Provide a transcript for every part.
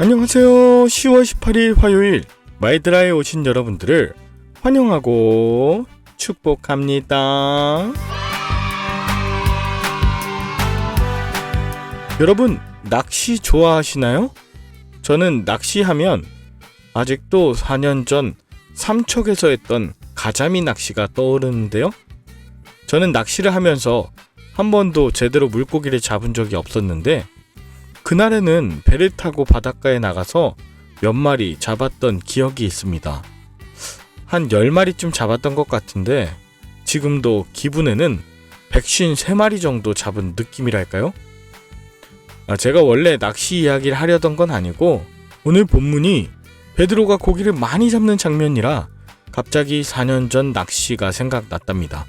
안녕하세요. 10월 18일 화요일 마이드라에 오신 여러분들을 환영하고 축복합니다. 여러분, 낚시 좋아하시나요? 저는 낚시하면 아직도 4년 전 삼척에서 했던 가자미 낚시가 떠오르는데요. 저는 낚시를 하면서 한 번도 제대로 물고기를 잡은 적이 없었는데 그날에는 배를 타고 바닷가에 나가서 몇 마리 잡았던 기억이 있습니다. 한 10마리쯤 잡았던 것 같은데 지금도 기분에는 153마리 정도 잡은 느낌이랄까요? 제가 원래 낚시 이야기를 하려던 건 아니고 오늘 본문이 베드로가 고기를 많이 잡는 장면이라 갑자기 4년 전 낚시가 생각났답니다.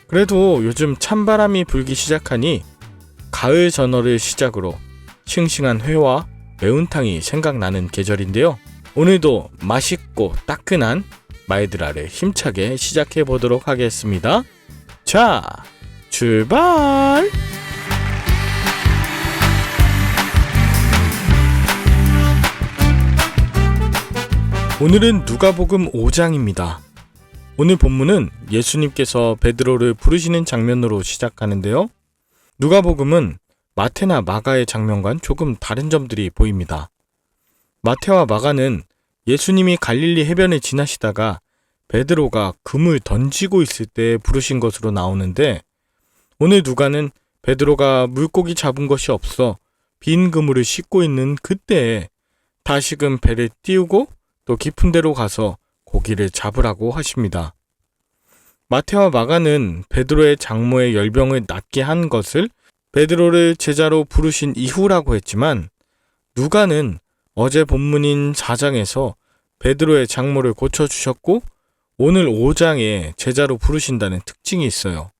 그래도 요즘 찬바람이 불기 시작하니 가을 전어를 시작으로 싱싱한 회와 매운탕이 생각나는 계절인데요. 오늘도 맛있고 따끈한 마이드라를 힘차게 시작해 보도록 하겠습니다. 자, 출발! 오늘은 누가복음 5장입니다. 오늘 본문은 예수님께서 베드로를 부르시는 장면으로 시작하는데요. 누가복음은 마태나 마가의 장면과는 조금 다른 점들이 보입니다. 마태와 마가는 예수님이 갈릴리 해변을 지나시다가 베드로가 금을 던지고 있을 때 부르신 것으로 나오는데 오늘 누가는 베드로가 물고기 잡은 것이 없어 빈 그물을 싣고 있는 그때에 다시금 배를 띄우고 또 깊은 데로 가서 고기를 잡으라고 하십니다. 마태와 마가는 베드로의 장모의 열병을 낫게 한 것을 베드로를 제자로 부르신 이후라고 했지만 누가는 어제 본문인 4장에서 베드로의 장모를 고쳐주셨고 오늘 5장에 제자로 부르신다는 특징이 있어요.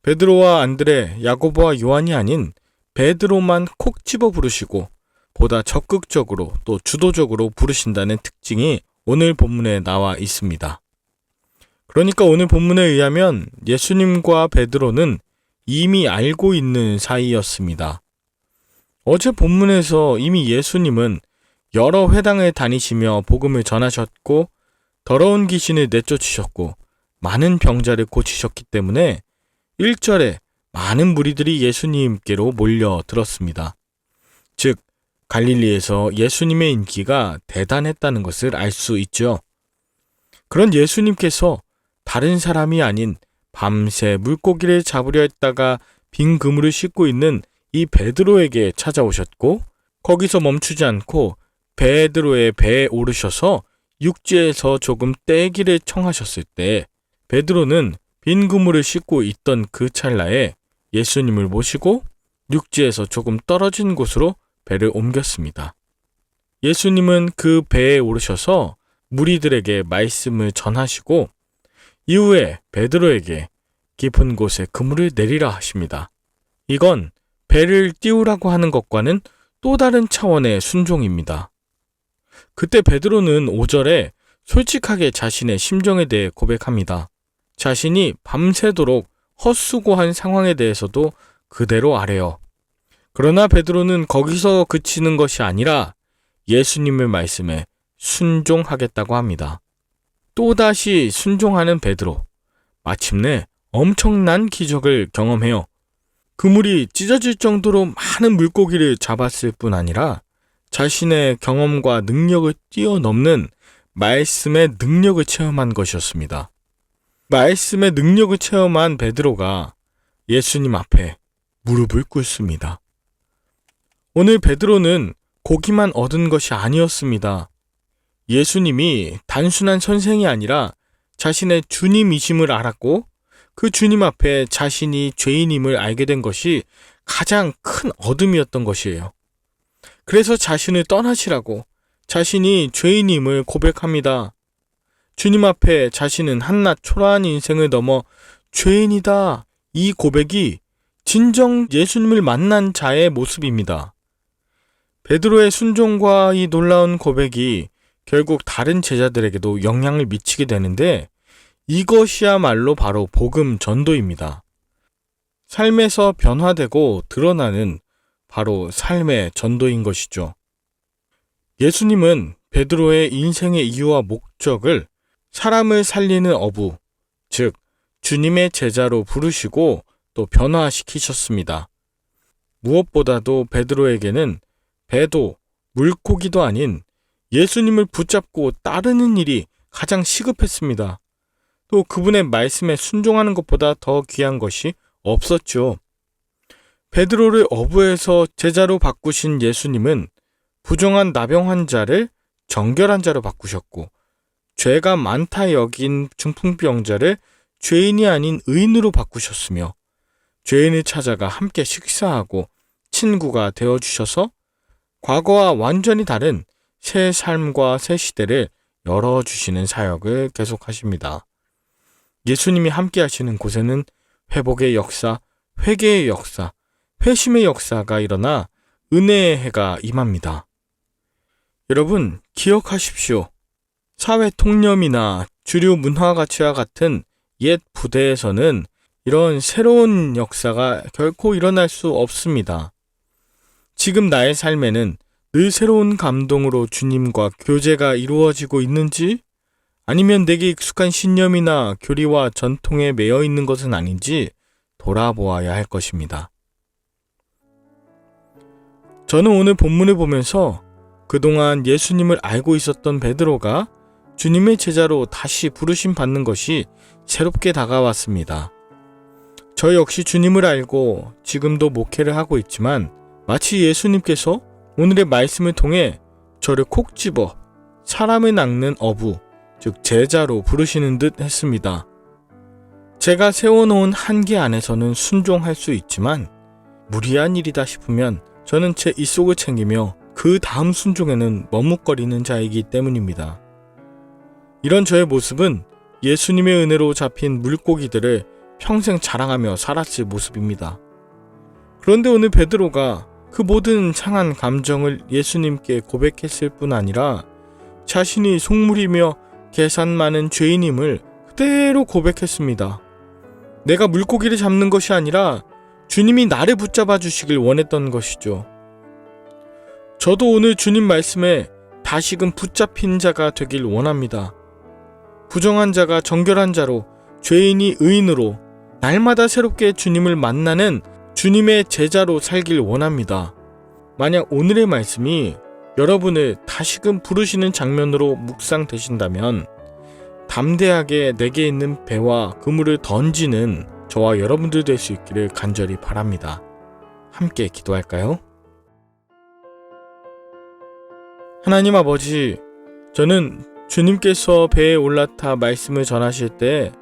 베드로와 안드레, 야고보와 요한이 아닌 베드로만 콕 집어 부르시고 보다 적극적으로 또 주도적으로 부르신다는 특징이 오늘 본문에 나와 있습니다. 그러니까 오늘 본문에 의하면 예수님과 베드로는 이미 알고 있는 사이였습니다. 어제 본문에서 이미 예수님은 여러 회당을 다니시며 복음을 전하셨고 더러운 귀신을 내쫓으셨고 많은 병자를 고치셨기 때문에 1절에 많은 무리들이 예수님께로 몰려들었습니다. 즉 갈릴리에서 예수님의 인기가 대단했다는 것을 알 수 있죠. 그런 예수님께서 다른 사람이 아닌 밤새 물고기를 잡으려 했다가 빈 그물을 싣고 있는 이 베드로에게 찾아오셨고 거기서 멈추지 않고 베드로의 배에 오르셔서 육지에서 조금 떼기를 청하셨을 때 베드로는 빈 그물을 싣고 있던 그 찰나에 예수님을 모시고 육지에서 조금 떨어진 곳으로 배를 옮겼습니다. 예수님은 그 배에 오르셔서 무리들에게 말씀을 전하시고 이후에 베드로에게 깊은 곳에 그물을 내리라 하십니다. 이건 배를 띄우라고 하는 것과는 또 다른 차원의 순종입니다. 그때 베드로는 5절에 솔직하게 자신의 심정에 대해 고백합니다. 자신이 밤새도록 헛수고한 상황에 대해서도 그대로 아뢰어. 그러나 베드로는 거기서 그치는 것이 아니라 예수님의 말씀에 순종하겠다고 합니다. 또다시 순종하는 베드로. 마침내 엄청난 기적을 경험해요. 그물이 찢어질 정도로 많은 물고기를 잡았을 뿐 아니라 자신의 경험과 능력을 뛰어넘는 말씀의 능력을 체험한 것이었습니다. 말씀의 능력을 체험한 베드로가 예수님 앞에 무릎을 꿇습니다. 오늘 베드로는 고기만 얻은 것이 아니었습니다. 예수님이 단순한 선생이 아니라 자신의 주님이심을 알았고 그 주님 앞에 자신이 죄인임을 알게 된 것이 가장 큰 얻음이었던 것이에요. 그래서 자신을 떠나시라고 자신이 죄인임을 고백합니다. 주님 앞에 자신은 한낱 초라한 인생을 넘어 죄인이다. 이 고백이 진정 예수님을 만난 자의 모습입니다. 베드로의 순종과 이 놀라운 고백이 결국 다른 제자들에게도 영향을 미치게 되는데 이것이야말로 바로 복음 전도입니다. 삶에서 변화되고 드러나는 바로 삶의 전도인 것이죠. 예수님은 베드로의 인생의 이유와 목적을 사람을 살리는 어부, 즉 주님의 제자로 부르시고 또 변화시키셨습니다. 무엇보다도 베드로에게는 배도 물고기도 아닌 예수님을 붙잡고 따르는 일이 가장 시급했습니다. 또 그분의 말씀에 순종하는 것보다 더 귀한 것이 없었죠. 베드로를 어부에서 제자로 바꾸신 예수님은 부정한 나병 환자를 정결한 자로 바꾸셨고, 죄가 많다 여긴 중풍병자를 죄인이 아닌 의인으로 바꾸셨으며, 죄인을 찾아가 함께 식사하고 친구가 되어주셔서 과거와 완전히 다른 새 삶과 새 시대를 열어주시는 사역을 계속하십니다. 예수님이 함께 하시는 곳에는 회복의 역사, 회개의 역사, 회심의 역사가 일어나 은혜의 해가 임합니다. 여러분, 기억하십시오. 사회 통념이나 주류 문화 가치와 같은 옛 부대에서는 이런 새로운 역사가 결코 일어날 수 없습니다. 지금 나의 삶에는 늘 새로운 감동으로 주님과 교제가 이루어지고 있는지, 아니면 내게 익숙한 신념이나 교리와 전통에 매여 있는 것은 아닌지 돌아보아야 할 것입니다. 저는 오늘 본문을 보면서 그동안 예수님을 알고 있었던 베드로가 주님의 제자로 다시 부르심 받는 것이 새롭게 다가왔습니다. 저 역시 주님을 알고 지금도 목회를 하고 있지만 마치 예수님께서 오늘의 말씀을 통해 저를 콕 집어 사람을 낚는 어부, 즉 제자로 부르시는 듯 했습니다. 제가 세워놓은 한계 안에서는 순종할 수 있지만 무리한 일이다 싶으면 저는 제 입속을 챙기며 그 다음 순종에는 머뭇거리는 자이기 때문입니다. 이런 저의 모습은 예수님의 은혜로 잡힌 물고기들을 평생 자랑하며 살았을 모습입니다. 그런데 오늘 베드로가 그 모든 상한 감정을 예수님께 고백했을 뿐 아니라 자신이 속물이며 계산 많은 죄인임을 그대로 고백했습니다. 내가 물고기를 잡는 것이 아니라 주님이 나를 붙잡아 주시길 원했던 것이죠. 저도 오늘 주님 말씀에 다시금 붙잡힌 자가 되길 원합니다. 부정한 자가 정결한 자로, 죄인이 의인으로 날마다 새롭게 주님을 만나는 주님의 제자로 살길 원합니다. 만약 오늘의 말씀이 여러분을 다시금 부르시는 장면으로 묵상되신다면 담대하게 내게 있는 배와 그물을 던지는 저와 여러분들 될 수 있기를 간절히 바랍니다. 함께 기도할까요? 하나님 아버지, 저는 주님께서 배에 올라타 말씀을 전하실 때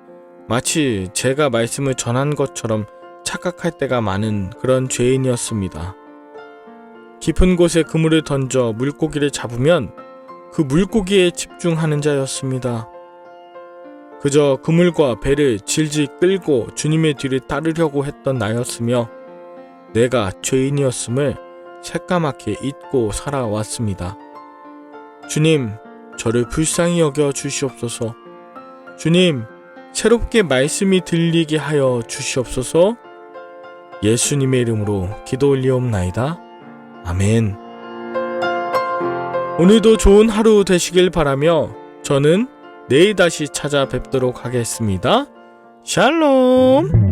마치 제가 말씀을 전한 것처럼 착각할 때가 많은 그런 죄인이었습니다. 깊은 곳에 그물을 던져 물고기를 잡으면 그 물고기에 집중하는 자였습니다. 그저 그물과 배를 질질 끌고 주님의 뒤를 따르려고 했던 나였으며 내가 죄인이었음을 새까맣게 잊고 살아왔습니다. 주님, 저를 불쌍히 여겨 주시옵소서. 주님, 새롭게 말씀이 들리게 하여 주시옵소서. 예수님의 이름으로 기도 올리옵나이다. 아멘. 오늘도 좋은 하루 되시길 바라며 저는 내일 다시 찾아뵙도록 하겠습니다. 샬롬.